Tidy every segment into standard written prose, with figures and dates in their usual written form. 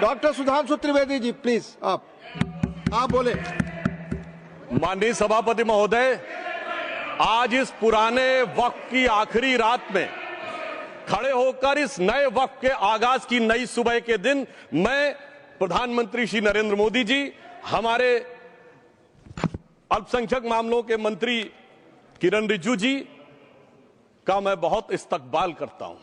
Doctor Sudhanshu Trivedi ji please आप बोले। माननीय सभापति महोदय, आज इस पुराने वक्त की आखिरी रात में खड़े होकर इस नए वक्त के आगाज की नई सुबह के दिन मैं प्रधानमंत्री श्री नरेंद्र मोदी जी, हमारे अल्पसंख्यक मामलों के मंत्री किरण रिजिजू जी का मैं बहुत इस्तकबाल करता हूं।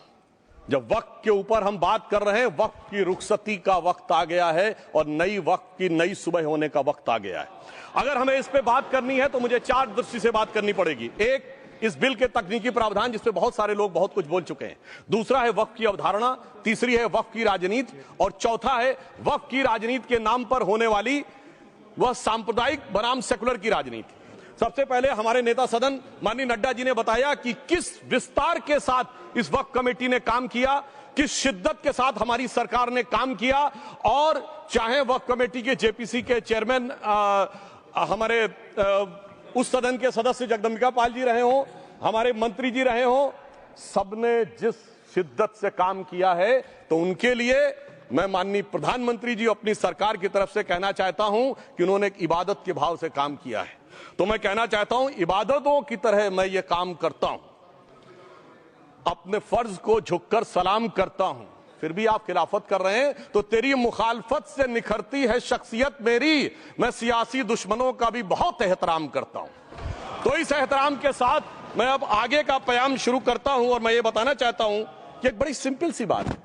जब वक्त के ऊपर हम बात कर रहे हैं, वक्त की रुखसती का वक्त आ गया है और नई वक्त की नई सुबह होने का वक्त आ गया है। अगर हमें इस पे बात करनी है तो मुझे चार दृष्टि से बात करनी पड़ेगी। एक, इस बिल के तकनीकी प्रावधान जिस पे बहुत सारे लोग बहुत कुछ बोल चुके हैं। दूसरा है वक्त की अवधारणा, तीसरी है वक्त की राजनीति और चौथा है वक्त की राजनीति के नाम पर होने वाली वह सांप्रदायिक बनाम सेकुलर की राजनीति। सबसे पहले हमारे नेता सदन माननीय नड्डा जी ने बताया कि किस विस्तार के साथ इस वक्त कमेटी ने काम किया, किस शिद्दत के साथ हमारी सरकार ने काम किया। और चाहे वक्त कमेटी के जेपीसी के चेयरमैन हमारे उस सदन के सदस्य जगदम्बिका पाल जी रहे हों, हमारे मंत्री जी रहे हों, सबने जिस शिद्दत से काम किया है, तो उनके लिए मैं माननीय प्रधानमंत्री जी अपनी सरकार की तरफ से कहना चाहता हूं कि उन्होंने एक इबादत के भाव से काम किया है। तो मैं कहना चाहता हूं, इबादतों की तरह मैं ये काम करता हूं, अपने फर्ज को झुककर सलाम करता हूं। फिर भी आप खिलाफत कर रहे हैं तो तेरी मुखालफत से निखरती है शख्सियत मेरी। मैं सियासी दुश्मनों का भी बहुत एहतराम करता हूं। तो इस एहतराम के साथ मैं अब आगे का बयान शुरू करता हूं और मैं ये बताना चाहता हूं कि एक बड़ी सिंपल सी बात है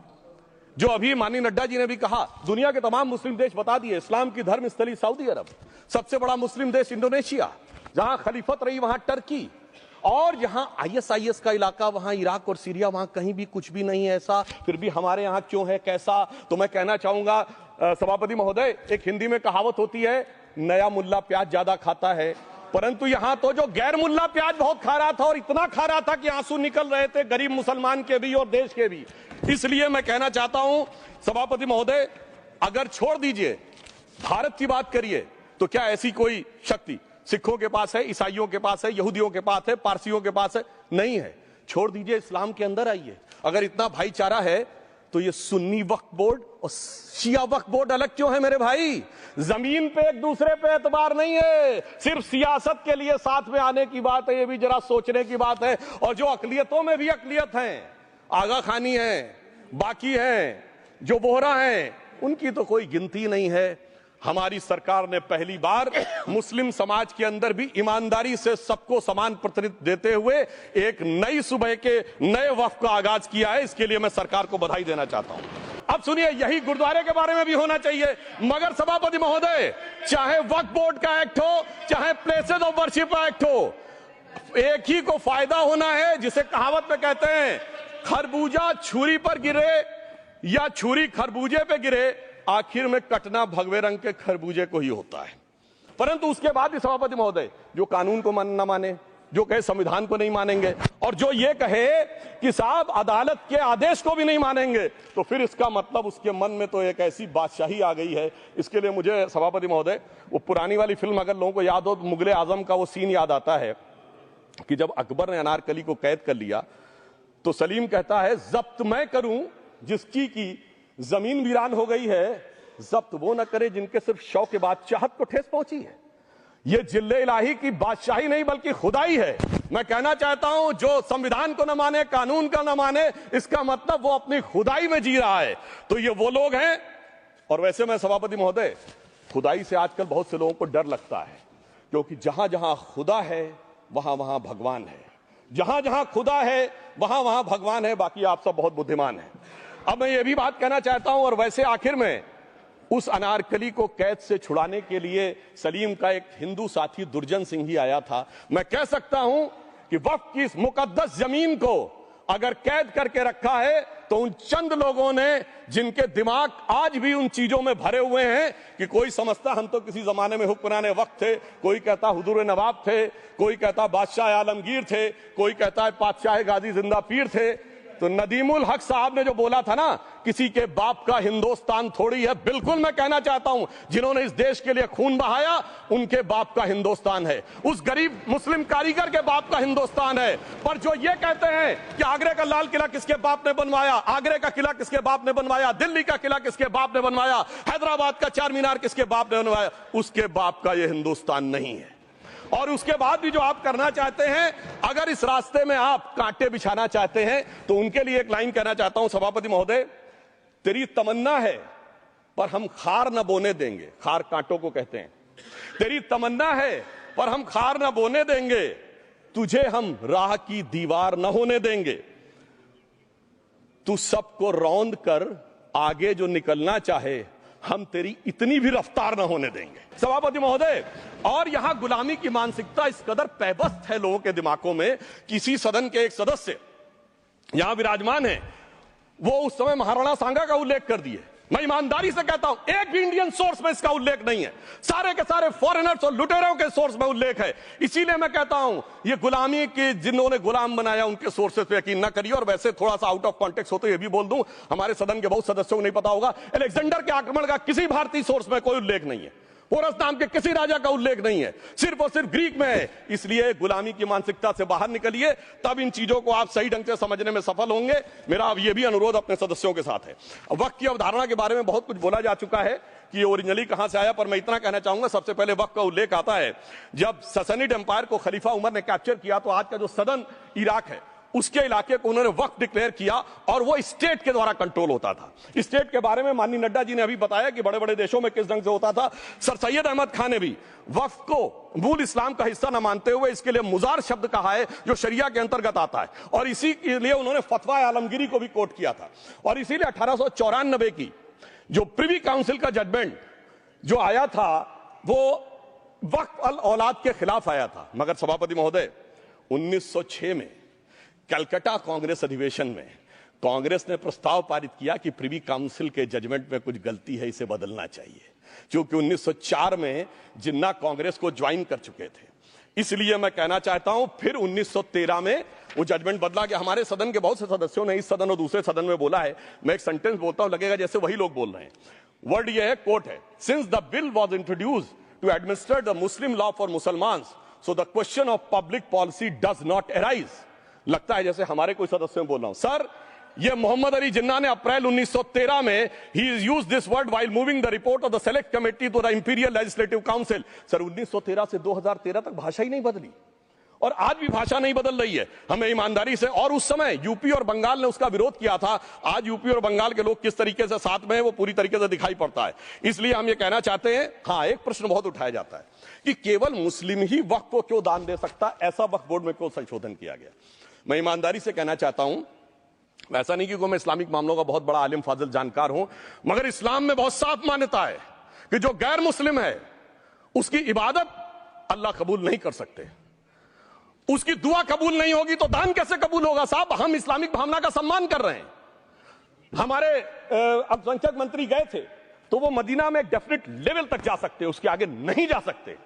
जो अभी माननीय नड्डा जी ने भी कहा। दुनिया के तमाम मुस्लिम देश बता दिए, इस्लाम की धर्म स्थली सऊदी अरब, सबसे बड़ा मुस्लिम देश इंडोनेशिया, जहां खलीफत रही वहां टर्की, और जहां आईएसआईएस का इलाका वहां इराक और सीरिया, वहां कहीं भी कुछ भी नहीं है ऐसा। फिर भी हमारे यहां क्यों है, कैसा? तो मैं कहना चाहूंगा सभापति महोदय, एक हिंदी में कहावत होती है, नया मुल्ला प्याज ज्यादा खाता है, परंतु यहां तो जो गैर मुल्ला प्याज बहुत खा रहा था और इतना खा रहा था कि आंसू निकल रहे थे गरीब मुसलमान के भी और देश के भी। इसलिए मैं कहना चाहता हूं सभापति महोदय, अगर छोड़ दीजिए भारत की बात करिए, तो क्या ऐसी कोई शक्ति सिखों के पास है, ईसाइयों के पास है, यहूदियों के पास है, पारसियों के पास है? नहीं है। छोड़ दीजिए, इस्लाम के अंदर आइए। अगर इतना भाईचारा है तो ये सुन्नी वक्फ बोर्ड और शिया वक्फ बोर्ड अलग क्यों है मेरे भाई? जमीन पे एक दूसरे पे एतबार नहीं है, सिर्फ सियासत के लिए साथ में आने की बात है। ये भी जरा सोचने की बात है। और जो अकलियतों में भी अकलियत है, आगा खानी है, बाकी है, जो बोहरा है, उनकी तो कोई गिनती नहीं है। हमारी सरकार ने पहली बार मुस्लिम समाज के अंदर भी ईमानदारी से सबको समान प्रतिनिधित्व देते हुए एक नई सुबह के नए वक्त का आगाज किया है। इसके लिए मैं सरकार को बधाई देना चाहता हूं। अब सुनिए, यही गुरुद्वारे के बारे में भी होना चाहिए। मगर सभापति महोदय, चाहे वक्फ बोर्ड का एक्ट हो, चाहे प्लेसेस ऑफ वर्शिप एक्ट हो, एक ही को फायदा होना है, जिसे कहावत में कहते हैं, खरबूजा छुरी पर गिरे या छुरी खरबूजे पे गिरे, आखिर में कटना भगवे रंग के खरबूजे को ही होता है। परंतु उसके बाद भी सभापति महोदय, जो कानून को न माने, जो कहे संविधान को नहीं मानेंगे, और जो ये कहे कि साहब अदालत के आदेश को भी नहीं मानेंगे, तो फिर इसका मतलब उसके मन में तो एक ऐसी बादशाही आ गई है। इसके लिए मुझे सभापति महोदय, वो पुरानी वाली फिल्म अगर लोगों को याद हो तो मुगले आजम का वो सीन याद आता है कि जब अकबर ने अनारकली को कैद कर लिया तो सलीम कहता है, जब्त मैं करूं जिसकी की जमीन वीरान हो गई है, जब्त वो न करे जिनके सिर्फ शौक के बाद चाहत को ठेस पहुंची है। ये जिल्ले इलाही की बादशाही नहीं बल्कि खुदाई है। मैं कहना चाहता हूं, जो संविधान को न माने, कानून का न माने, इसका मतलब वो अपनी खुदाई में जी रहा है। तो ये वो लोग हैं। और वैसे मैं सभापति महोदय, खुदाई से आजकल बहुत से लोगों को डर लगता है, क्योंकि जहां जहां खुदा है वहां वहां भगवान है, जहां जहां खुदा है वहां वहां भगवान है। बाकी आप सब बहुत बुद्धिमान हैं। अब मैं ये भी बात कहना चाहता हूं, और वैसे आखिर में उस अनारकली को कैद से छुड़ाने के लिए सलीम का एक हिंदू साथी दुर्जन सिंह ही आया था। मैं कह सकता हूं कि वक्त की इस मुकद्दस जमीन को अगर कैद करके रखा है तो उन चंद लोगों ने, जिनके दिमाग आज भी उन चीजों में भरे हुए हैं कि कोई समझता हम तो किसी जमाने में हुक्मरान वक्त थे, कोई कहता हुजूर नवाब थे, कोई कहता बादशाह आलमगीर थे, कोई कहता है बादशाह गाजी जिंदा पीर थे। तो नदीमुल हक साहब ने जो बोला था ना, किसी के बाप का हिंदुस्तान थोड़ी है, बिल्कुल मैं कहना चाहता हूं, जिन्होंने इस देश के लिए खून बहाया उनके बाप का हिंदुस्तान है, उस गरीब मुस्लिम कारीगर के बाप का हिंदुस्तान है। पर जो ये कहते हैं कि आगरे का लाल किला किसके बाप ने बनवाया, आगरे का किला किसके बाप ने बनवाया, दिल्ली का किला किसके बाप ने बनवाया, हैदराबाद का चार मीनार किसके बाप ने बनवाया, उसके बाप का यह हिंदुस्तान नहीं है। और उसके बाद भी जो आप करना चाहते हैं, अगर इस रास्ते में आप कांटे बिछाना चाहते हैं, तो उनके लिए एक लाइन कहना चाहता हूं, सभापति महोदय, तेरी तमन्ना है पर हम खार न बोने देंगे, खार कांटों को कहते हैं, तेरी तमन्ना है पर हम खार न बोने देंगे, तुझे हम राह की दीवार न होने देंगे, तू सबको रौंद कर आगे जो निकलना चाहे हम तेरी इतनी भी रफ्तार न होने देंगे। सभापति महोदय, और यहां गुलामी की मानसिकता इस कदर पैबस्त है लोगों के दिमागों में, किसी सदन के एक सदस्य यहां विराजमान है, वो उस समय महाराणा सांगा का उल्लेख कर दिए। मैं ईमानदारी से कहता हूं, एक भी इंडियन सोर्स में इसका उल्लेख नहीं है, सारे के सारे फॉरेनर्स और लुटेरों के सोर्स में उल्लेख है। इसीलिए मैं कहता हूं, ये गुलामी के जिन्होंने गुलाम बनाया उनके सोर्सेस पे यकीन ना करिए। और वैसे थोड़ा सा आउट ऑफ कॉन्टेक्स्ट हो तो ये भी बोल दूं, हमारे सदन के बहुत सदस्यों को नहीं पता होगा, अलेक्जेंडर के आक्रमण का किसी भारतीय सोर्स में कोई उल्लेख नहीं है, पोरस नाम के किसी राजा का उल्लेख नहीं है, सिर्फ और सिर्फ ग्रीक में है। इसलिए गुलामी की मानसिकता से बाहर निकलिए, तब इन चीजों को आप सही ढंग से समझने में सफल होंगे। मेरा अब यह भी अनुरोध अपने सदस्यों के साथ है। वक्त की अवधारणा के बारे में बहुत कुछ बोला जा चुका है कि ये ओरिजिनली कहां से आया, पर मैं इतना कहना चाहूंगा, सबसे पहले वक्त का उल्लेख आता है जब ससनिड एम्पायर को खलीफा उमर ने कैप्चर किया, तो आज का जो सदर्न इराक है उसके इलाके को उन्होंने वक्फ डिक्लेयर किया, और वो स्टेट के द्वारा कंट्रोल होता था। स्टेट के बारे में माननीय नड्डा जी ने अभी बताया कि बड़े बड़े देशों में किस ढंग से होता था। सर सैयद अहमद खान ने भी वक्फ को मूल इस्लाम का हिस्सा न मानते हुए इसके लिए मुजार शब्द कहा है, जो शरिया के अंतर्गत आता है, और इसी के लिए उन्होंने फतवा आलमगिरी को भी कोट किया था। और इसीलिए 1894 की जो प्रिवी काउंसिल का जजमेंट जो आया था, वो वक्फ अल औलाद के खिलाफ आया था। मगर सभापति महोदय, 1906 में कलकत्ता कांग्रेस अधिवेशन में कांग्रेस ने प्रस्ताव पारित किया कि प्रिवी काउंसिल के जजमेंट में कुछ गलती है, इसे बदलना चाहिए, क्योंकि 1904 में जिन्ना कांग्रेस को ज्वाइन कर चुके थे। इसलिए मैं कहना चाहता हूं, फिर 1913 में वो जजमेंट बदला कि हमारे सदन के बहुत से सदस्यों ने इस सदन और दूसरे सदन में बोला है, मैं एक सेंटेंस बोलता हूं, लगेगा जैसे वही लोग बोल रहे हैं। वर्ड ये है, कोट है, since the bill was introduced to administer the Muslim law for मुसलमान, so the question of public policy does not arise. लगता है जैसे हमारे कोई सदस्यों में बोल रहा हूं। सर, ये मोहम्मद अली जिन्ना ने अप्रैल 1913 में ही is used this word while moving the report of the select committee to the Imperial Legislative Council. Sir, 1913 से 2013 तक भाषा ही नहीं बदली, और आज भी भाषा नहीं बदल रही है, हमें ईमानदारी से। और उस समय यूपी और बंगाल ने उसका विरोध किया था। आज यूपी और बंगाल के लोग किस तरीके से साथ में है, वो पूरी तरीके से दिखाई पड़ता है। इसलिए हम ये कहना चाहते हैं, हाँ, एक प्रश्न बहुत उठाया जाता है कि केवल मुस्लिम ही वक्फ को क्यों दान दे सकता, ऐसा वक्फ बोर्ड में क्यों संशोधन किया गया। मैं ईमानदारी से कहना चाहता हूं, ऐसा नहीं कि मैं इस्लामिक मामलों का बहुत बड़ा आलिम फाजिल जानकार हूं, मगर इस्लाम में बहुत साफ मान्यता है कि जो गैर मुस्लिम है उसकी इबादत अल्लाह कबूल नहीं कर सकते, उसकी दुआ कबूल नहीं होगी तो दान कैसे कबूल होगा। साहब, हम इस्लामिक भावना का सम्मान कर रहे हैं। हमारे अल्पसंख्यक मंत्री गए थे, तो वो मदीना में एक डेफिनेट लेवल तक जा सकते, उसके आगे नहीं जा सकते।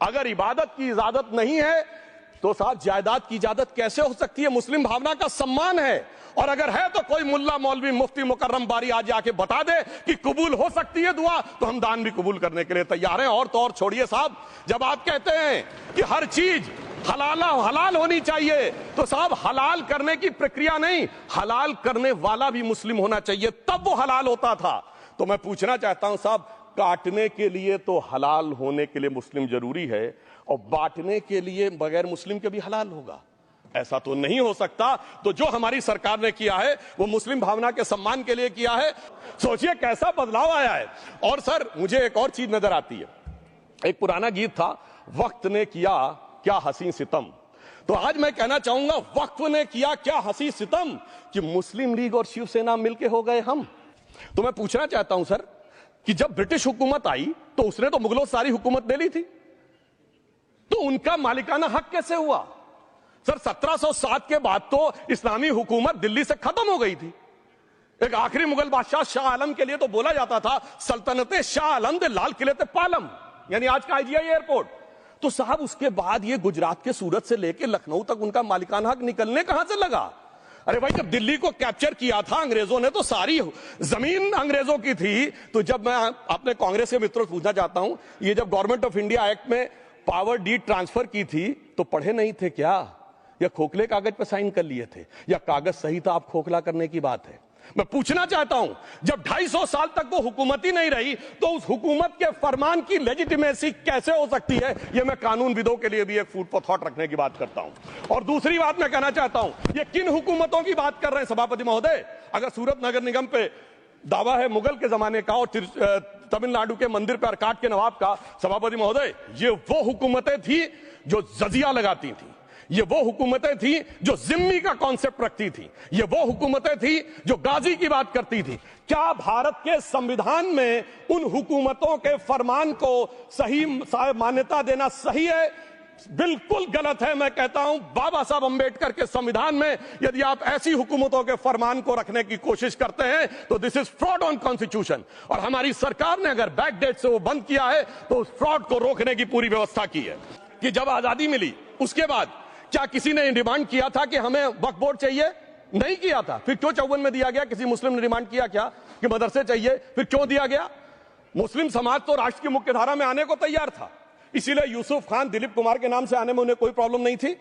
अगर इबादत की इजाजत नहीं है तो साथ जायदाद की इजाजत कैसे हो सकती है। मुस्लिम भावना का सम्मान है, और अगर है तो कोई मुल्ला मौलवी मुफ्ती मुकर्रम बारी आज आके बता दे कि कबूल हो सकती है दुआ, तो हम दान भी कबूल करने के लिए तैयार हैं। और तो और छोड़िए साहब, जब आप कहते हैं कि हर चीज हलाल होनी चाहिए, तो साहब हलाल करने की प्रक्रिया नहीं, हलाल करने वाला भी मुस्लिम होना चाहिए, तब वो हलाल होता था। तो मैं पूछना चाहता हूं साहब, काटने के लिए तो हलाल होने के लिए मुस्लिम जरूरी है, और बांटने के लिए बगैर मुस्लिम के भी हलाल होगा, ऐसा तो नहीं हो सकता। तो जो हमारी सरकार ने किया है वो मुस्लिम भावना के सम्मान के लिए किया है। सोचिए कैसा बदलाव आया है। और सर, मुझे एक और चीज नजर आती है, एक पुराना गीत था, वक्त ने किया क्या हसी सितम। तो आज मैं कहना चाहूंगा, वक्त ने किया क्या हसी सितम कि मुस्लिम लीग और शिवसेना मिलके हो गए हम। तो मैं पूछना चाहता हूं सर, कि जब ब्रिटिश हुकूमत आई तो उसने तो मुगलों सारी हुकूमत ले ली थी, तो उनका मालिकाना हक कैसे हुआ। सर, 1707 के बाद तो इस्लामी हुकूमत दिल्ली से खत्म हो गई थी। एक आखिरी मुगल बादशाह शाह आलम के लिए तो बोला जाता था, सल्तनते शाह आलम दे लाल किले ते पालम, यानी आज का आईजीआई एयरपोर्ट। तो साहब, उसके बाद ये गुजरात के सूरत से लेकर लखनऊ तक उनका मालिकाना हक निकलने कहां से लगा। अरे भाई, जब दिल्ली को कैप्चर किया था अंग्रेजों ने तो सारी जमीन अंग्रेजों की थी। तो जब मैं अपने कांग्रेस के मित्रों से पूछना चाहता हूं, ये जब गवर्नमेंट ऑफ इंडिया एक्ट में पावर डीड ट्रांसफर की थी तो पढ़े नहीं थे क्या, या खोखले कागज पर साइन कर लिए थे, या कागज सही था, आप खोखला करने की बात है। मैं पूछना चाहता हूं, जब 250 साल तक वो हुकूमत ही नहीं रही तो उस हुकूमत के फरमान की लेजिटिमेसी कैसे हो सकती है? यह मैं कानूनविदों के लिए भी एक फूड फॉर थॉट रखने की बात करता हूं। और दूसरी बात मैं कहना चाहता हूं, ये किन हुकूमतों की बात कर रहे हैं सभापति महोदय? अगर सूरत नगर निगम पे दावा है मुगल के जमाने का और तमिलनाडु के मंदिर पर अरकाट के नवाब का, सभापति महोदय, ये वो हुकूमतें थी जो जजिया लगाती थी, ये वो हुकूमतें थी जो जिम्मी का कॉन्सेप्ट रखती थी, ये वो हुकूमतें थी जो गाजी की बात करती थी। क्या भारत के संविधान में उन हुकूमतों के फरमान को सही मान्यता देना सही है? बिल्कुल गलत है। मैं कहता हूं, बाबा साहब अंबेडकर के संविधान में यदि आप ऐसी हुकूमतों के फरमान को रखने की कोशिश करते हैं तो this is fraud on constitution. और हमारी सरकार ने अगर बैकडेट से वो बंद किया है तो उस फ्रॉड को रोकने की पूरी व्यवस्था की है। कि जब आजादी मिली उसके बाद क्या किसी ने डिमांड किया था कि हमें वक्फ बोर्ड चाहिए? नहीं किया था। फिर क्यों 54 में दिया गया? किसी मुस्लिम ने डिमांड किया क्या कि मदरसे चाहिए? फिर क्यों दिया गया? मुस्लिम समाज तो राष्ट्र की मुख्य धारा में आने को तैयार था, इसीलिए यूसुफ खान, दिलीप कुमार के नाम से आने में उन्हें कोई प्रॉब्लम नहीं थी।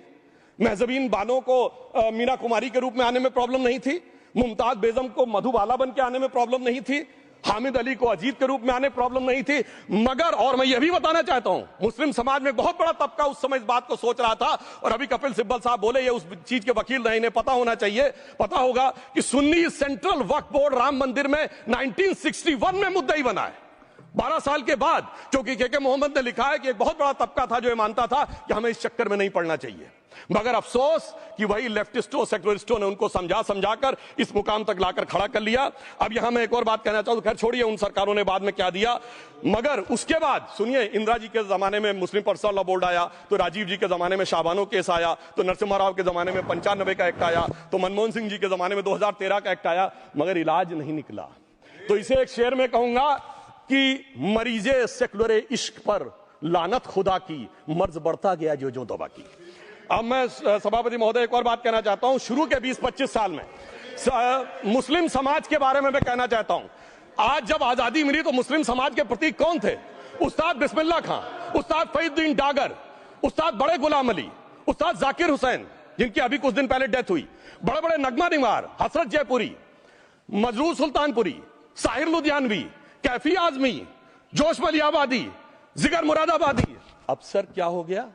महजबीन बानो को मीना कुमारी के रूप में आने में प्रॉब्लम नहीं थी। मुमताज बेगम को मधुबाला बन के आने में प्रॉब्लम नहीं थी। हामिद अली को अजीत के रूप में आने प्रॉब्लम नहीं थी। मगर, और मैं यह भी बताना चाहता हूं, मुस्लिम समाज में बहुत बड़ा तबका उस समय इस बात को सोच रहा था, और अभी कपिल सिब्बल साहब बोले ये उस चीज के वकील रहे, इन्हें पता होना चाहिए, पता होगा कि सुन्नी सेंट्रल वक्फ बोर्ड राम मंदिर में 1961 में मुद्दई बना है, 12 साल के बाद। क्योंकि के मोहम्मद ने लिखा है कि एक बहुत बड़ा तबका था जो ये मानता था कि हमें इस चक्कर में नहीं पड़ना चाहिए। मगर अफसोस कि वही लेफ्टिस्टों, सेक्युलरिस्टों ने उनको समझाकर इस मुकाम तक लाकर खड़ा कर लिया। अब यहां मैं एक और बात कहना चाहूं, खैर छोड़िए उन सरकारों ने बाद में क्या दिया, मगर उसके बाद सुनिए, इंदिरा जी के जमाने में मुस्लिम पर्सनल लॉ बोर्ड आया, तो राजीव जी के जमाने में शाबानो केस आया, तो नरसिम्हा राव के जमाने में 95 का एक्ट आया, तो मनमोहन सिंह जी के जमाने में 2013 का एक्ट आया, मगर इलाज नहीं निकला। तो इसे एक शेर में कहूंगा कि मरीजे सेकुलर इश्क पर लानत खुदा की, मर्ज बढ़ता गया जो दवा की। अब मैं सभापति महोदय एक और बात कहना चाहता हूं, शुरू के 20-25 साल में मुस्लिम समाज के बारे में मैं कहना चाहता हूं। आज जब आजादी मिली तो मुस्लिम समाज के प्रतीक कौन थे? उस्ताद बिस्मिल्लाह खां, उस्ताद फरीदुद्दीन डागर, उस्ताद बड़े गुलाम अली, उस्ताद जाकिर हुसैन, जिनकी अभी कुछ दिन पहले डेथ हुई, बड़े बड़े नगमा निवार, हसरत जयपुरी, मजरूर सुल्तानपुरी, साहिर लुधियानवी, कैफी आजमी, जोश मलियाबादी, जिगर मुरादाबादी। अब सर क्या हो गया?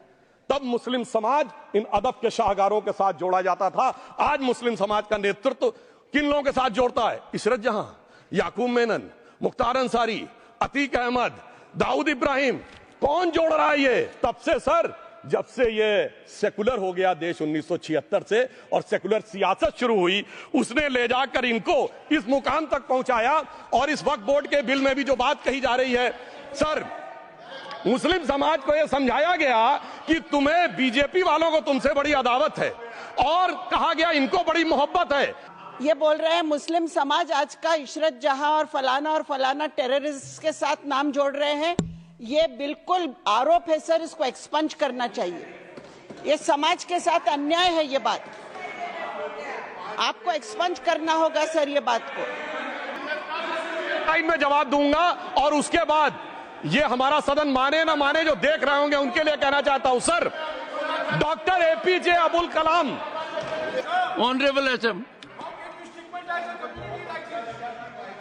तब मुस्लिम समाज इन अदब के शाहकारों के साथ जोड़ा जाता था। आज मुस्लिम समाज का नेतृत्व किन लोगों के साथ जोड़ता है? इशरत जहां, याकूब मेनन, मुख्तार अंसारी, अतीक अहमद, दाऊद इब्राहिम। कौन जोड़ रहा है ये? तब से सर, जब से ये सेकुलर हो गया देश 1976 से और सेकुलर सियासत शुरू हुई, उसने ले जाकर इनको इस मुकाम तक पहुंचाया। और इस वक्फ बोर्ड के बिल में भी जो बात कही जा रही है, सर मुस्लिम समाज को यह समझाया गया कि तुम्हें बीजेपी वालों को तुमसे बड़ी अदावत है, और कहा गया इनको बड़ी मोहब्बत है। ये बोल रहे हैं मुस्लिम समाज आज का इशरत जहां और फलाना टेररिस्ट के साथ नाम जोड़ रहे हैं। ये बिल्कुल आरोप है सर, इसको एक्सपंज करना चाहिए। ये समाज के साथ अन्याय है, ये बात आपको एक्सपंज करना होगा सर, ये बात को। टाइम में जवाब दूंगा, और उसके बाद ये हमारा सदन माने ना माने, जो देख रहे होंगे उनके लिए कहना चाहता हूं, sir doctor APJ Abdul Kalam, honourable SM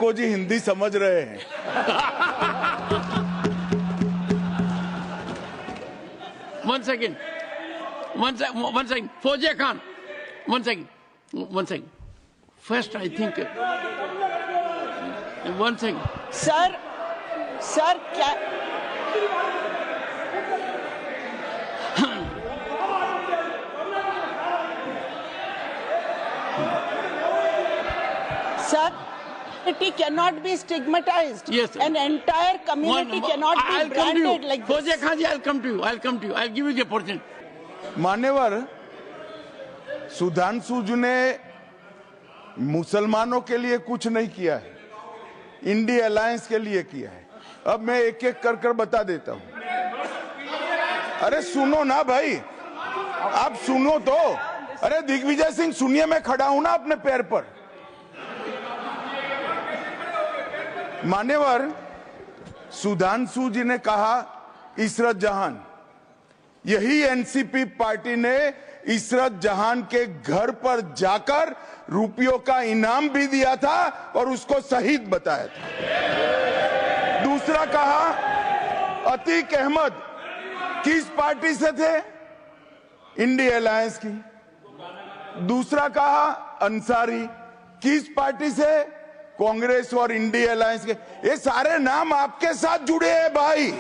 को जी हिंदी समझ रहे हैं। One second, Fauzia Khan, one second, first I think, one second sir क्या sir, community cannot be stigmatized. Yes, sir. An entire community cannot be branded like this. Fauziya Khan ji, I'll come to you. I'll give you the opportunity. मान्यवर, सुधांशु जी ने मुसलमानों के लिए कुछ नहीं किया है, इंडिया अलायंस के लिए किया है। अब मैं एक एक कर बता देता हूं। अरे सुनो ना भाई, आप सुनो तो। अरे दिग्विजय सिंह सुनिए, मैं खड़ा हूं ना अपने पैर पर। मान्यवर सुधांशु जी ने कहा इशरत जहान, यही एनसीपी पार्टी ने इशरत जहान के घर पर जाकर रुपयों का इनाम भी दिया था और उसको शहीद बताया था। दूसरा कहा अतीक अहमद किस पार्टी से थे? इंडिया अलायंस की। दूसरा कहा अंसारी किस पार्टी से? कांग्रेस और इंडिया अलायंस के। ये सारे नाम आपके साथ जुड़े हैं भाई।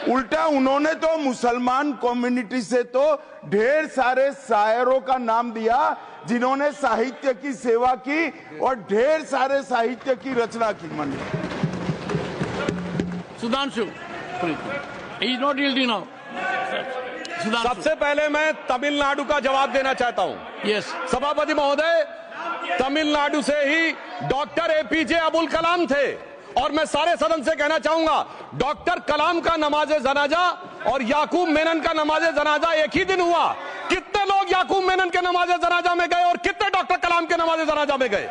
उल्टा उन्होंने तो मुसलमान कम्युनिटी से तो ढेर सारे शायरों का नाम दिया जिन्होंने साहित्य की सेवा की और ढेर सारे साहित्य की रचना की। मन Sudhanshu, he is not yielding now. Sudhanshu, सबसे पहले मैं तमिलनाडु का जवाब देना चाहता हूं। yes. सभापति महोदय, तमिलनाडु से ही डॉक्टर एपीजे अबुल कलाम थे और मैं सारे सदन से कहना चाहूंगा डॉक्टर कलाम का नमाज जनाजा और याकूब मेनन का नमाज जनाजा एक ही दिन हुआ। कितने लोग याकूब मेनन के नमाज जनाजा में गए और कितने डॉक्टर कलाम के नमाज जनाजा में गए?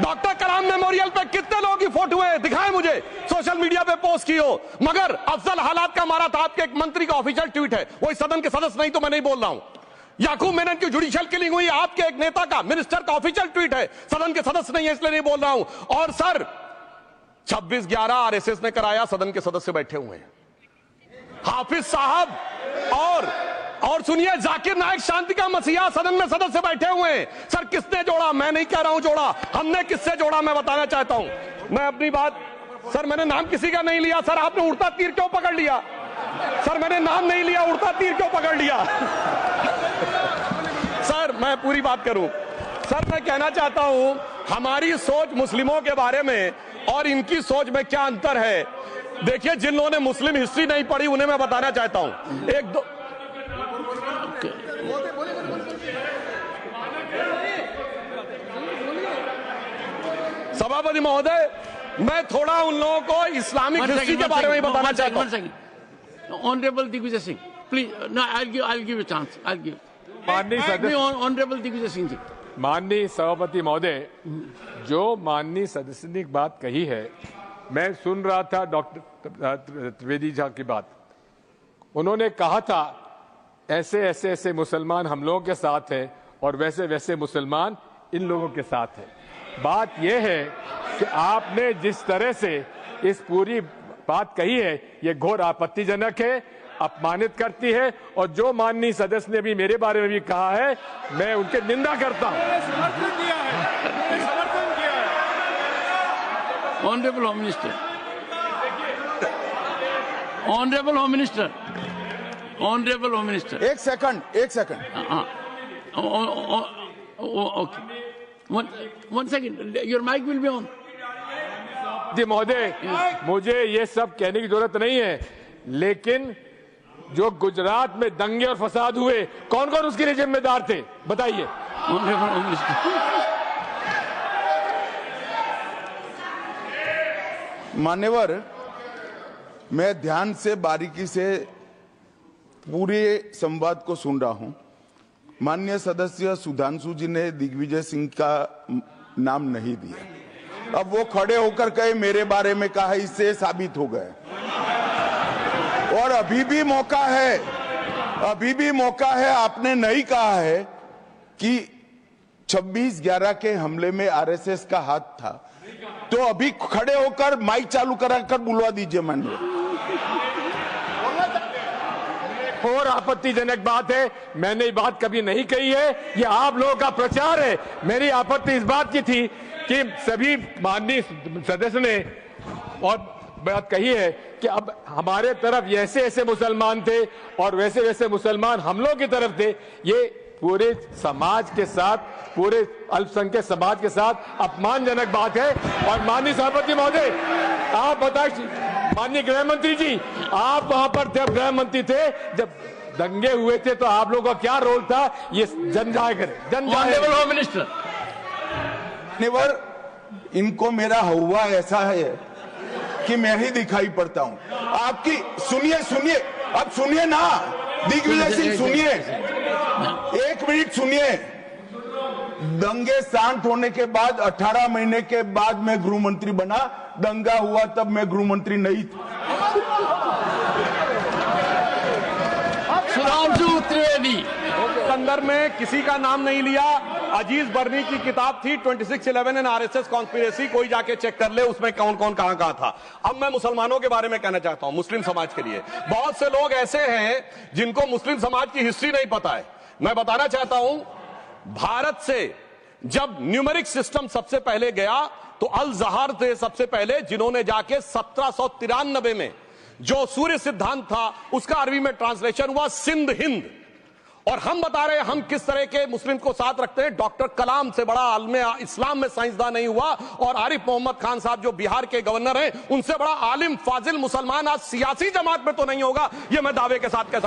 डॉक्टर कलाम मेमोरियल पे कितने लोगों की फोटो है? दिखाएं मुझे, सोशल मीडिया पे पोस्ट की हो। मगर अफजल हालात का मारा था, आपके एक मंत्री का ऑफिशियल ट्वीट है, वो इस सदन के सदस्य नहीं तो मैं नहीं बोल रहा हूं। याकूब मेनन की जुडिशियल किलिंग हुई, आपके एक नेता का, मिनिस्टर का ऑफिशियल ट्वीट है, सदन के सदस्य नहीं है इसलिए नहीं बोल रहा हूं। और सर 26/11 आरएसएस ने कराया, सदन के सदस्य बैठे हुए हैं। हाफिज साहब और सुनिए जाकिर नायक शांति का मसीहा सदन में सदस्य बैठे हुए हैं। सर किसने जोड़ा? मैं नहीं कह रहा हूं जोड़ा, हमने किससे जोड़ा मैं बताना चाहता हूं। मैं अपनी बात, सर मैंने नाम किसी का नहीं लिया। सर आपने उड़ता तीर क्यों पकड़ लिया? सर मैंने नाम नहीं लिया, उड़ता तीर क्यों पकड़ लिया? सर मैं पूरी बात करूं। सर मैं कहना चाहता हूं हमारी सोच मुस्लिमों के बारे में और इनकी सोच में क्या अंतर है। देखिए जिन लोगों ने मुस्लिम हिस्ट्री नहीं पढ़ी उन्हें मैं बताना चाहता हूं। एक दो सभापति महोदय, मैं थोड़ा उन लोगों को इस्लामिक हिस्ट्री के बारे में बताना चाहता हूं। Honourable Digvijay Singh, please, no, I'll give a chance. I'll give. Honourable Digvijay Singh ji. माननीय सभापति महोदय, जो माननीय सदस्य ने बात कही है, मैं सुन रहा था डॉक्टर त्रिवेदी जी की बात। उन्होंने कहा था ऐसे ऐसे मुसलमान हम लोगों के साथ हैं और वैसे वैसे मुसलमान इन लोगों के साथ हैं। बात यह है कि आपने जिस तरह से इस पूरी बात कही है ये घोर आपत्तिजनक है, अपमानित करती है और जो माननीय सदस्य ने भी मेरे बारे में भी कहा है मैं उनके निंदा करता हूं। Honourable home minister, honourable home minister, honourable home minister, एक second. Okay, one second, your mic will be on. जी महोदय, मुझे ये सब कहने की जरूरत नहीं है, लेकिन जो गुजरात में दंगे और फसाद हुए कौन कौन उसके लिए जिम्मेदार थे बताइए। ऑनरेबल होम मिनिस्टर, मान्यवर, मैं ध्यान से बारीकी से पूरे संवाद को सुन रहा हूं। माननीय सदस्य सुधांशु जी ने दिग्विजय सिंह का नाम नहीं दिया। अब वो खड़े होकर कहे मेरे बारे में कहा, इससे साबित हो गए। और अभी भी मौका है, आपने नहीं कहा है कि 26/11 के हमले में आरएसएस का हाथ था, तो अभी खड़े होकर माइक चालू कराकर बुलवा दीजिए। माननीय और आपत्तिजनक बात है, मैंने ये बात कभी नहीं कही है, ये आप लोगों का प्रचार है। मेरी आपत्ति इस बात की थी कि सभी माननीय सदस्य ने और बात कही है कि अब हमारे तरफ ऐसे ऐसे मुसलमान थे और वैसे वैसे मुसलमान हम लोग की तरफ थे। ये पूरे समाज के साथ, पूरे अल्पसंख्यक समाज के साथ अपमानजनक बात है। और माननीय सभापति महोदय, आप बताइए, माननीय गृह मंत्री जी, आप वहां पर थे, गृह मंत्री थे जब दंगे हुए थे, तो आप लोगों का क्या रोल था ये जन जाहिर करें। होम मिनिस्टर, इनको मेरा हुआ ऐसा है कि मैं ही दिखाई पड़ता हूं। आपकी सुनिए, अब सुनिए ना दिग्विजय सिंह, सुनिए। एक मिनट सुनिए। दंगे शांत होने के बाद 18 महीने के बाद मैं गृह मंत्री बना। दंगा हुआ तब मैं गृह मंत्री नहीं था। सुधांशु त्रिवेदी। संदर्भ में किसी का नाम नहीं लिया। अजीज बर्नी की किताब थी 2611 एंड आरएसएस कॉन्स्पिरेसी, कोई जाके चेक कर ले उसमें कौन कौन कहां कहां था। अब मैं मुसलमानों के बारे में कहना चाहता हूं, मुस्लिम समाज के लिए। बहुत से लोग ऐसे हैं जिनको मुस्लिम समाज की हिस्ट्री नहीं पता है। मैं बताना चाहता हूं, भारत से जब न्यूमेरिक सिस्टम सबसे पहले गया तो अल जहर थे सबसे पहले, जिन्होंने जाके 1793 में जो सूर्य सिद्धांत था उसका अरबी में ट्रांसलेशन हुआ सिंध हिंद। और हम बता रहे हैं हम किस तरह के मुस्लिम को साथ रखते हैं। डॉक्टर कलाम से बड़ा आलिम इस्लाम में साइंसदान नहीं हुआ, और आरिफ मोहम्मद खान साहब जो बिहार के गवर्नर हैं उनसे बड़ा आलिम फाजिल मुसलमान आज सियासी जमात में तो नहीं होगा, यह मैं दावे के साथ कह सकता हूं।